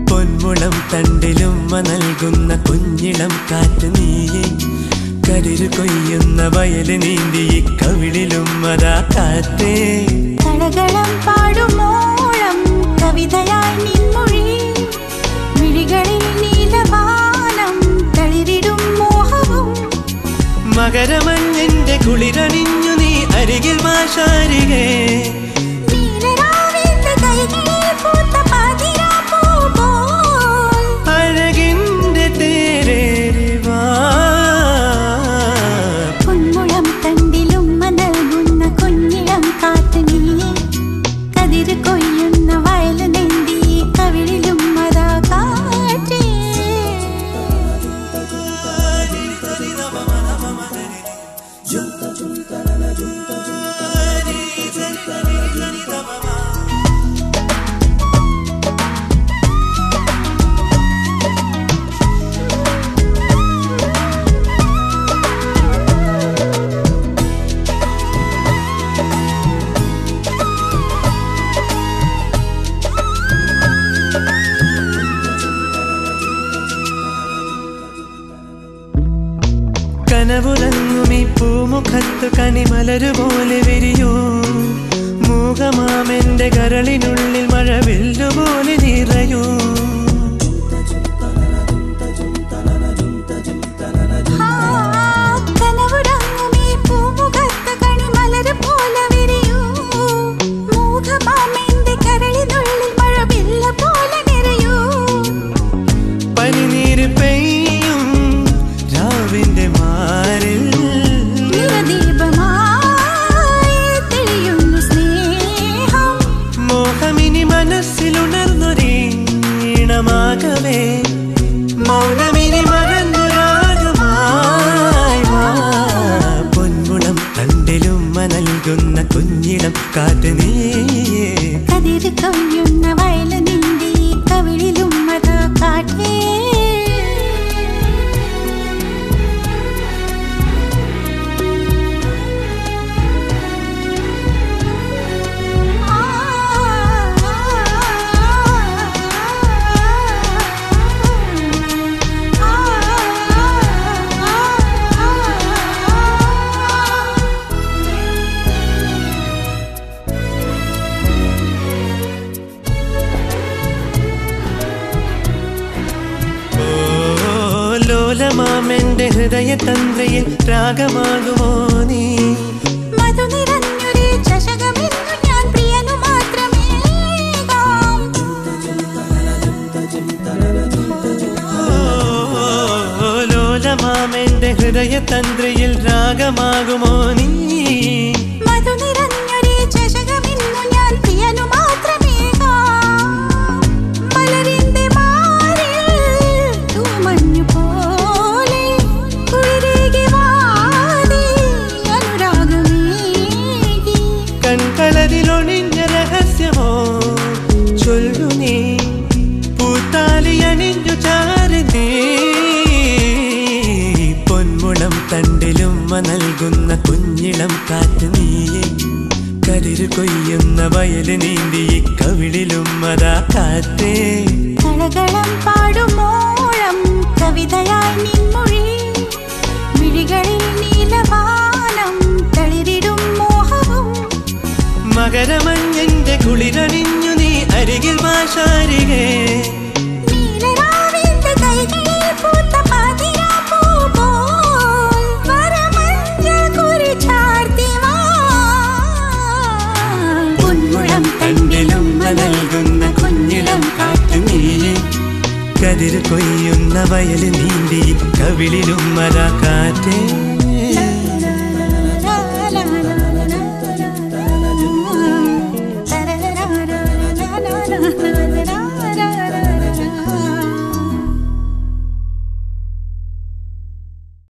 പൊന്മുളം തണ്ടിലും നൽകുന്ന കുഞ്ഞിളം കാറ്റ് നീയെ കരിരു കൊയ്യുന്ന വയല് നീന്തി കവിളിലും അതാ കാറ്റേ കളകളം പാടുമോളം കവിതയായി നിൻമൊഴി മിഴികളിൽ നീലവാനം തളിരിടും മോഹവും മകരമഞ്ഞിന്റെ കുളിരണിഞ്ഞു നീ അരികിൽ മാശാരികേ അഴകിന്റെ തേരേരിവാ പൊന്മുളം തണ്ടിലും നൽകുന്ന കുഞ്ഞിളം കാറ്റ് നീയെ കതിര് കൊയ്യുന്ന വയല് നീന്തി കവിളിലും അതാ കാറ്റേ കനവുറങ്ങുമീ പൂമുഖത്തു കണിമലരുപോലെ വിരിയൂ മൂകമാമെന്റെ കരളിനുള്ളിൽ മഴവില്ലുപോലെ നിറയൂ കനവുറങ്ങുമീ പൂമുഖത്ത് കണിമലരുപോലെ വിരിയൂ മൂകമാമെന്റെ കരളിനുള്ളിൽ മഴവില്ല് പോലെ നിറയൂ പനിനീര് പെയ്യും രാവിന്റെ മാറിൽ തെളിയുന്നു സ്നേഹം മോഹമിനി മനസ്സിലുണർന്നൊരീണമാകവേ മൗനമിനി മറന്നൊരാഗമായി പൊന്മുളം തണ്ടിലും നൽകുന്ന കുഞ്ഞിളം കാറ്റ് നീയേ കതിര് കൊയ്യുന്ന വയല് നീന്തി കവിളിലും അതാ കാറ്റേ ലോലമാമെന്റെ ഹൃദയതന്ത്രയിൽ രാഗമാകുമോ നീ മധു നിറഞ്ഞൊരു ചഷകമിന്നു ഞാൻ പ്രിയനു മാത്രമേ ലോലമാമെന്റെ ഹൃദയതന്ത്രയിൽ രാഗമാകുമോ നീ മധു നിറഞ്ഞൊരു ചഷകമിന്നു ഞാൻ പ്രിയനു മാത്രമേ മലരിന്റെ മാറിൽ തൂമഞ്ഞു പോലെ കുളിരേകി വാടി അനുരാഗമേകി കൺകളതിലൊളിഞ്ഞ രഹസ്യമോ ചൊല്ലു നീ പൂത്താലി അണിഞ്ഞു ചാരുന്നേ പൊന്മുളം തണ്ടിലും നൽകുന്ന കുഞ്ഞിളം കാറ്റ് നീയെ കരിരു കൊയ്യുന്ന വയല് നീന്തി കവിളിലും അതാ കാറ്റേ കളകളം പാടുമോളം കവിതയായി നിൻമൊഴി മിഴികളിൽ നീലവാനം തളിരിടും മോഹവും മകരമഞ്ഞിന്റെ കുളിരണിഞ്ഞു നീ അരികിൽ മാശാരികേ നൽകുന്ന കുഞ്ഞിളം കാറ്റ് നീയെ കതിര് കൊയ്യുന്ന വയല് നീന്തി കവിളിലും മല കാറ്റേ